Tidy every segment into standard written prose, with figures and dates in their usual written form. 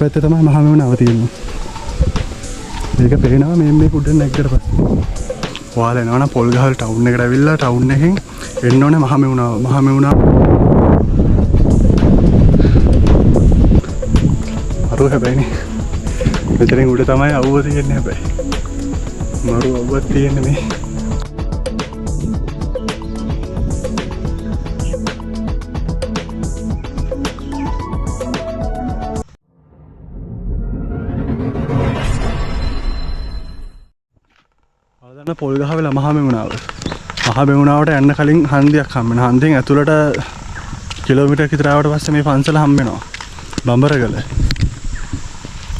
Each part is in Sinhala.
පැත්තේ තමයි මහමෙවුනාව තියෙන්නේ. මේක පේනවා මේ උඩ නැග්ගට පස්සේ. ඔයාලා එනවනම් පොල්ගහල් ටවුන් එකට ඇවිල්ලා ටවුන් එකෙන් එන්න ඕනේ මහමෙවුනාව. මහමෙවුනාව අර හැබැයිනේ. මෙතනින් උඩ තමයි අවුව තියෙන්නේ හැබැයි. මරු අවුවක් තියෙන්නේ මේ. ආදන්න පොල්ගහවෙලා මහමෙවුනාව. මහමෙවුනාවට යන්න කලින් හන්දියක් හම්බ වෙනවා. හන්දියෙන් ඇතුළට කිලෝමීටර් කිතර ආවට පස්සේ මේ පන්සල හම්බ වෙනවා. බඹරගල.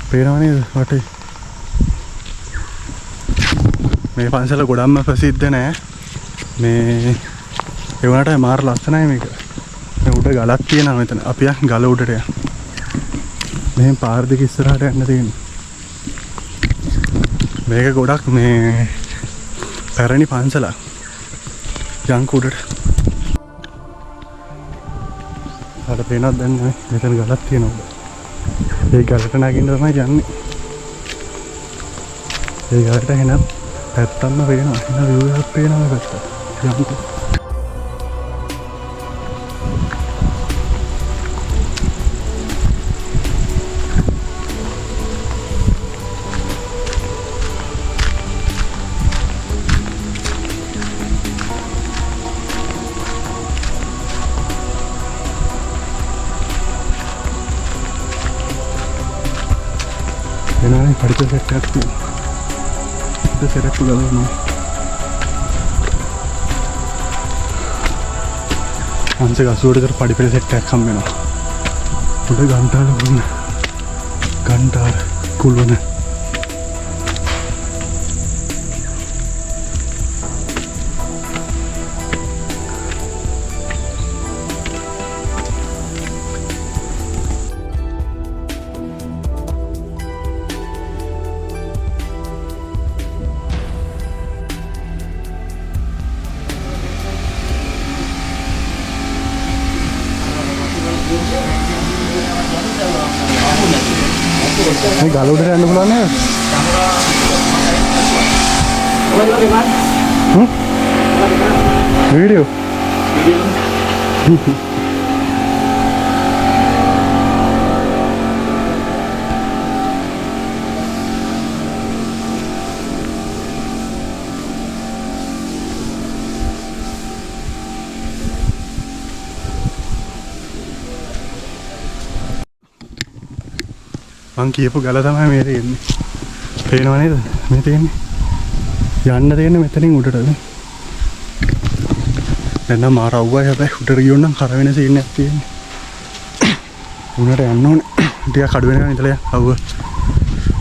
පේනව නේද වටේ? මේ පන්සල ගොඩක්ම ප්‍රසිද්ධ නෑ. මේ ඒ වුණාට මාර ලස්සනයි මේක. මේ උඩ ගලක් තියෙනවා මෙතන. අපි යන් ගල උඩට යන්න. මෙහෙන් පාර දෙක ඉස්සරහට යන්න තියෙනවා. මේක ගොඩක් මේ පැරණි පන්සලක්. යන් උඩට. අර පේනවද දැන් මෙතන ගලක් තියෙනවා. ඒ ගලට නගින්න තමයි යන්නේ. ඒ ගලට එන පැත්තම පේනවා. එන view එකක් පේනවා පැත්ත. යමුකෝ. එනනේ පරිපූර්ණ සෙට් එකක් තියෙනවා. ඒක සෙට් එක ගලවනවා. අංශක 80 කට පරිපූර්ණ සෙට් එකක් හම්බ වෙනවා. උඩ ගන්ටාල වුණ. ගන්ටාල කුල්වන. මේ ගල උඩට යන්න පුළුවන් නේද? වීඩියෝ මං කියපු ගල තමයි මේ තියෙන්නේ. පේනව නේද? මේ තියෙන්නේ. යන්න තියෙන්නේ මෙතනින් උඩට. දැන් නම් මාර අවුවයි හැබැයි උඩට ගියොත් නම් කර වෙන සීන් එකක් තියෙන්නේ. උඩට යන්න ඕනේ. ටිකක් අඩු වෙනකන් ඉඳලා අවුව.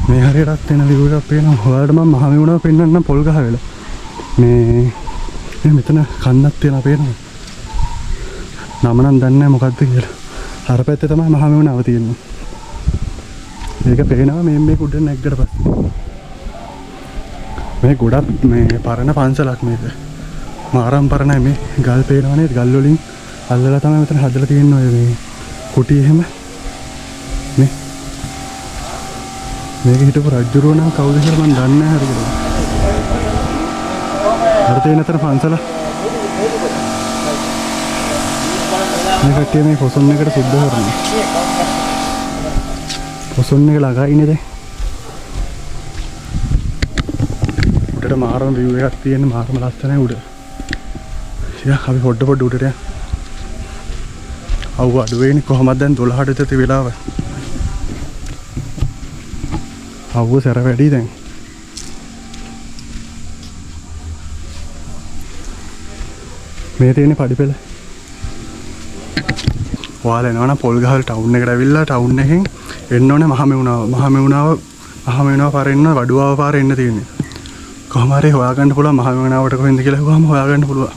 මේ හරියටත් එන view එකක් පේනවා. ඔයාලට මම මහමෙවුනාව පෙන්නන්නම් පොල්ගහ වෙලා. මේ මෙතන කන්නක් තියලා පේනවා. නම නම් දන්නේ නැහැ මොකද්ද කියලා. අර පැත්තේ තමයි මහමෙවුනාව තියෙන්නේ. මේක පේනවා මේ උඩ නැග්ගට පස්සේ. මේ ගොඩක් මේ පරණ පන්සලක් මේක. මාරම් පරණයි මේ ගල් පේනවා නේද? ගල් වලින් අල්ලලා තමයි මෙතන හදලා තියෙන්නේ ඔය මේ කුටි එහෙම. මේක හිටපු රජුරෝ නම් කවුද කියලා මම දන්නේ නැහැ හරියට. අර තියෙන අතර පන්සල. මේ කට්ටිය මේ පොසොන් එකට සුද්ධ කරනවා. පොසොන් එක ළඟා ඉන්නේ දැන්. උඩට මාරම view එකක් තියෙන මාරම ලස්සනයි උඩ. ටිකක් අපි පොඩ උඩට යන්න. අවුව අඩු වෙන්නේ කොහමද දැන් 12ට විතර වෙලාව. අවුව සැර වැඩි දැන්. මේ තියෙන්නේ පඩිපෙළ. ඔයාලා එනවනම් පොල්ගහල් ටවුන් එකට ඇවිල්ලා ටවුන් එකෙන් එන්න ඕනේ මහමෙවුනාව. මහමෙවුනාව පාරේ ඉන්න වඩුවාව පාරේ එන්න තියෙන්නේ. කොහොම හරි හොයාගන්න පුළුවන් මහමෙවුනාවට කොහෙන්ද කියලා හුවම හොයාගන්න පුළුවන්.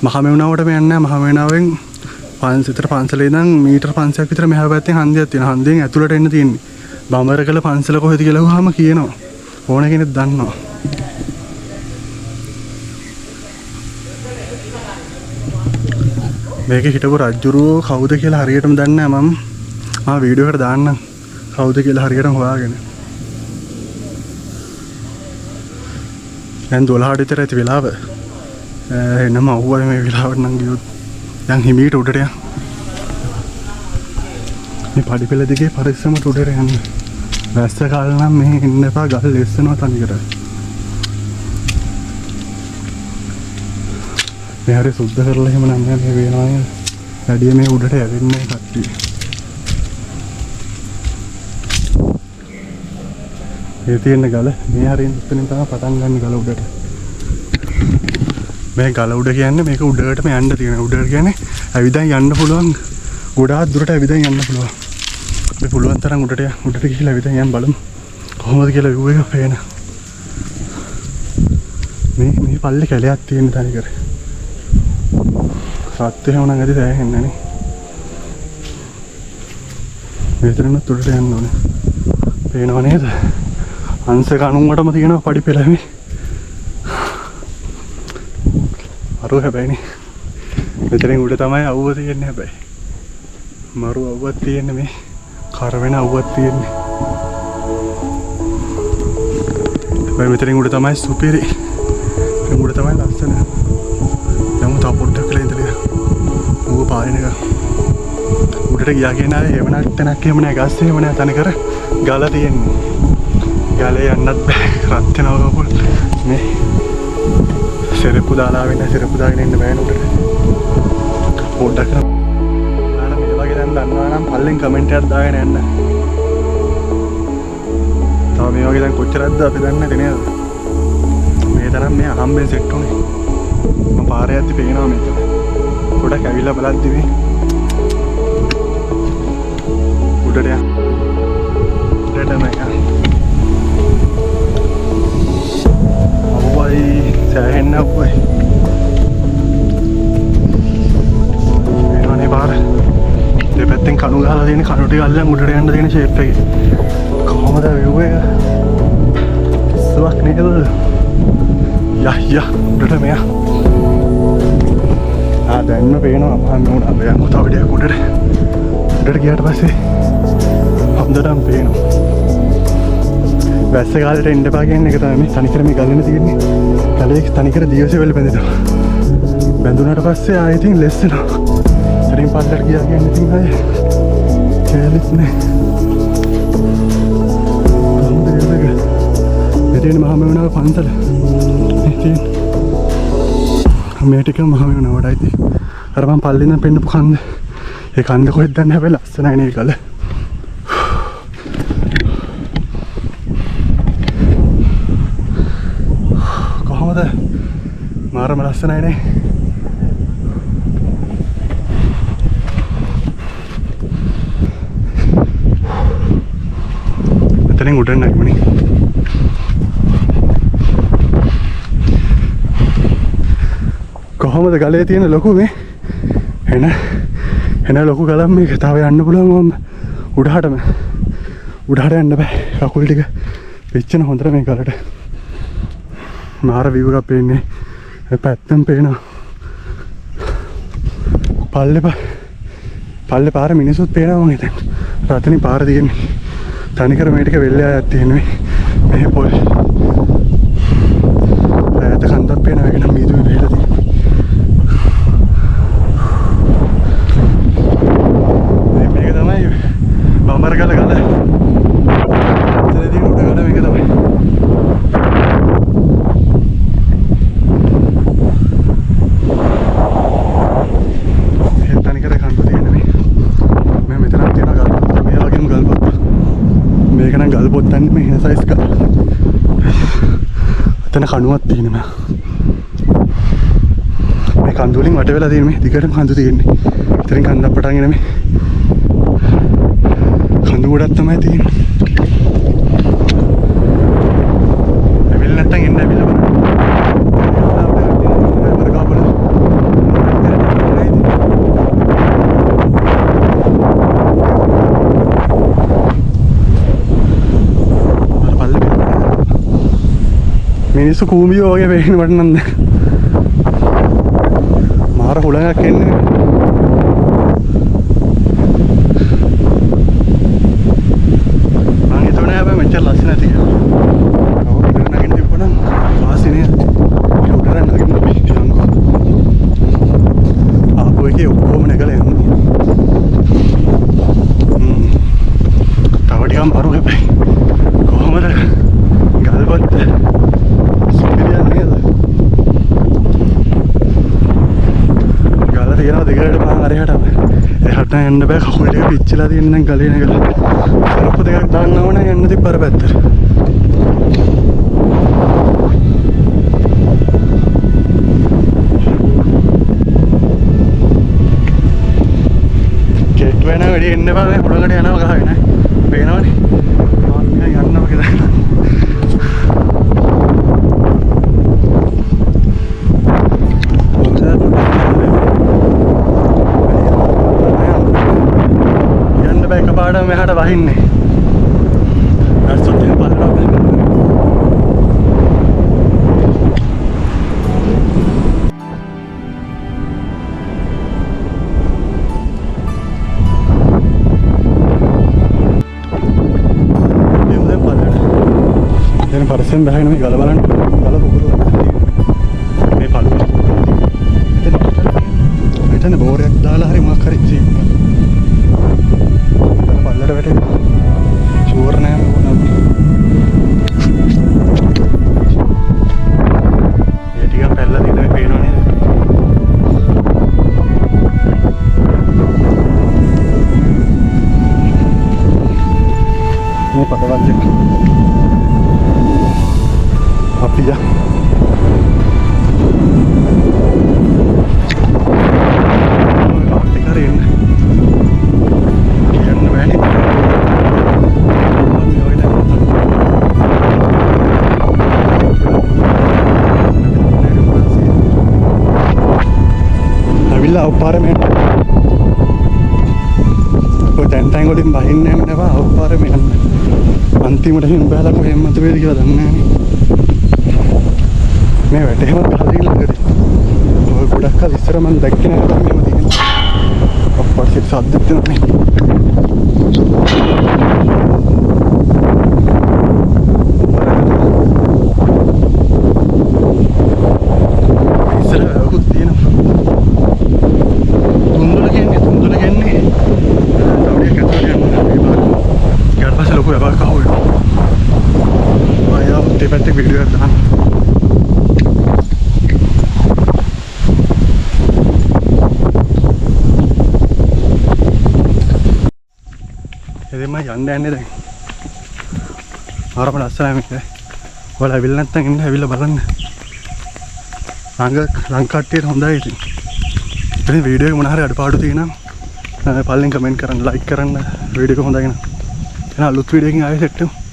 මහමෙවුනාවට මේ යන්නේ මහමෙවුනාවෙන් පන්සලේ ඉඳන් මීටර් 500ක් විතර මෙහා පැත්තෙන් හන්දියක් තියෙනවා. හන්දියෙන් ඇතුළට එන්න තියෙන්නේ. බඹරකල පන්සල කොහෙද කියලා හුවම කියනවා. ඕන කෙනෙක් දන්නවා. මේක හිටපු රජුරෝ කවුද කියලා හරියටම දන්නේ නැහැ මම. වීඩියෝ එකට දාන්නම්. කවුද කියලා හරියටම හොයාගෙන. දැන් 12ට විතර ඇති වෙලාව. එන්නම අවුවයි මේ වෙලාවට නම් ගියොත් දැන් හිමීට උඩට යන්න. මේ පඩිපෙළ දිගේ පරිස්සමට උඩට යන්න. වැස්ස කාලේ නම් මෙහෙ ඉන්න එපා ගල් ලෙස්සනවා තනිකර. මේ හරිය සුද්ධ කරලා එහෙම නම් යන්නේ වෙනවා නේද? වැඩි මේ උඩට යවෙන්නේ කට්ටිය. මේ තියෙන ගල මේ හරියෙන් ඉස්සෙනින් තමයි පටන් ගන්න ගල උඩට. මේ ගල උඩ කියන්නේ මේක උඩටම යන්න තියෙන. උඩට කියන්නේ ඇවිදන් යන්න පුළුවන්. ගොඩාක් දුරට ඇවිදන් යන්න පුළුවන්. අපි පුළුවන් තරම් උඩට ගිහිල්ලා ඇවිදන් යන්න බලමු. කොහොමද කියලා view එක පේන. මේ පල්ලේ කැලයක් තියෙන තනිකර. සත්‍ය හැම නම් ඇති දැනෙන්නේ නේ. මෙතනම උඩට යන්න ඕනේ. පේනව නේද? අංශ කණුවටම තියෙනවා පඩිපෙළ මේ. අරු හැබැයිනේ. මෙතනින් උඩ තමයි අවුව තියෙන්නේ හැබැයි. මරු අවුවක් තියෙන්නේ මේ. කර වෙන අවුවක් තියෙන්නේ. හැබැයි මෙතනින් උඩ තමයි සුපිරි. මෙතනින් උඩ තමයි ලස්සන. යමු තා පොඩ්ඩක් කියලා ඉඳලා. ඌව පාරින එක. උඩට ගියා කියන අය එහෙම නැත්නම් එහෙම නෑ ගස් එහෙම නෑ තනිකර ගල තියෙන්නේ. ගලේ යන්නත් බෑ රත් වෙනවා කකුල්. මේ සෙරප්පු දාලා වෙන සෙරප්පු දාගෙන ඉන්න බෑ උඩට. පොඩ්ඩක් නම් මේ වගේ දැන් දන්නවා නම් පල්ලෙන් කමෙන්ට් එකක් දාගෙන යන්න. තව මේ වගේ දැන් කොච්චරක්ද අපි දන්නේ නැති නේද? මේ තරම් මේ අහම්බෙන් සෙට් උනේ. මම පාරේ යද්දි පේනවා මේක. පොඩක් ඇවිල්ලා බලද්දි මේ උඩට යන්න. උඩටම යන්න. අවුවයි සෑහෙන්න අවුවයි. එනවනේ පාර. දෙපැත්තෙන් කණු ගහලා තියෙන කණු ටික අල්ලන් උඩට යන්න තියෙන ෂේප් එකේ. කොහොමද view එක? සුවක් නේද? යා උඩට මෙයා. දැන්ම පේනවා මම උඩ අපි යමු තව ටිකක් උඩට. උඩට ගියාට පස්සේ හොඳටම පේනවා. වැස්ස කාලේට එන්න එපා කියන එක තමයි මේ තනිකර මේ ගලන තියෙන්නේ. ගලේ තනිකර දියවසේ වෙල බැඳෙනවා. බැඳුනට පස්සේ ආයෙත් ලෙස්සනවා. ඉතින් පල්ලට ගියා කියන්නේ ඉතින් ආයේ කැලෙත් නෑ. කොහොමද ඒක? මෙතන මහමෙවුනාව පන්සල. ඉතින් මේ ටික මහමෙවුනාවටයි. අර මම පල්ලෙන් නම් පෙන්නපු කන්ද. ඒ කන්ද කොහෙද දන්නේ හැබැයි ලස්සනයි නේ ගල. කොහොමද? මාරම ලස්සනයි නේ. මෙතනින් උඩට නැගිමනේ. කොහොමද ගලේ තියෙන ලොකු මේ එන ලොකු ගලක් මේක තව යන්න පුළුවන් මම උඩහට යන්න බෑ කකුල් ටික පිච්චෙන හොඳට මේ ගලට මාර view එකක් පේන්නේ පැත්තෙන් පේනවා පල්ලේ පාර මිනිස්සුත් පේනවා මම හිතන්නේ රතනි පාර තියෙන්නේ තනිකර මේ ටික වෙල්ල ආයක් තියෙන්නේ මේ පොල් ඈත කන්දක් පේනවා ඒක නම් මීදුවේ වෙලා තියෙන්නේ බම්බරගල ගල එතනදී උඩ ගල මේක තමයි තනිකර කන්ද තියෙන මේ මෙතනක් තියෙන ගල් පොත්ත මේ වගේම ගල් පොත්ත මේක නම් ගල් පොත්තන්නේ මේ වෙන සයිස් ගල් එතන කණුවක් තියෙනවා මේ කඳු වලින් වට වෙලා තියෙන මේ දිගටම කඳු තියෙන්නේ ඉතින් කන්දක් පටන් එන මේ කඳු ගොඩක් තමයි තියෙන්නේ. ඇවිල්ලා නැත්තම් එන්න ඇවිල්ලා බලන්න. මිනිස්සු කූඹියෝ වගේ වෙන්නේ මට නම් මාර හුලඟක් එන්නේ. අමාරු හැබැයි කොහොමද ගල්පත් සුපිරියක් නේද? ගල තියෙනවා දෙකට මම හරියටම එහාට යන්න බෑ කකුල් ටික පිච්චිලා තියෙන නම් ගලේ නගලා සරප්පු දෙකක් දාන්න ඕන යන්න තිබ්බර පැත්තට කෙට් වෙන වැඩි එන්න බෑ මේ උඩකට යනවා ගහගෙන පේනවනේ මම යන්නවා කියලා මෙහාට වහින්නේ ඇස්සොත් එහෙම බලනවා දැන් පරිස්සම් බහගෙන මේ ගල බලන්න ගල පුපුරු මේ පළුව එතන බෝරයක් දාලා හරි මොකක් හරි පල්ලට වැටෙන්නේ ෂුවර් නෑ මොනවද ඒ ටික පැල්ලලා තියෙන මේ පේනව නේද මේ පටවල් එක අපිය අවපාර මේ ඔය ටැන්ටයින් වලින් බහින්නේ නැහැ නේ බා අවපාර මේ යන්න අන්තිමට හින් බහලා කොහෙන් මත වේද කියලා දන්නේ නැහැ මේ වැටේම ගහලා ළඟදී ඔය ගොඩක් කල් ඉස්සර මම දැක්කේ නැහැ බා මෙහෙම තියෙනවා අප්පා සිත් සද්දෙත් තියෙනවා ඉස්සර වකුත් තියෙනවා තුන්දුල කියන්නේ තවඩියක් ඇතුලට යන්න මේ පාර ඊට පස්සේ ලොකු යබක් අහුවෙනවා ආයෙත් දෙපැත්තේ වීඩියෝ එකක් දාන්න එදෙම යන්න යන්නේ දැන් ආරම ලස්සනයි මේක ඔයාලා ඇවිල්ලා නැත්නම් එන්න ඇවිල්ලා බලන්න රංග කට්ටියට හොඳයි ඉතින් ඉතින් වීඩියෝ එක මොන හරි අඩපාඩු තියෙනවා පල්ලෙන් කමෙන්ට් කරන්න ලයික් කරන්න වීඩියෝ එක හොඳයි නම් එහෙනම් අලුත් වීඩියෝ එකකින් ආයෙ සෙට් වෙමු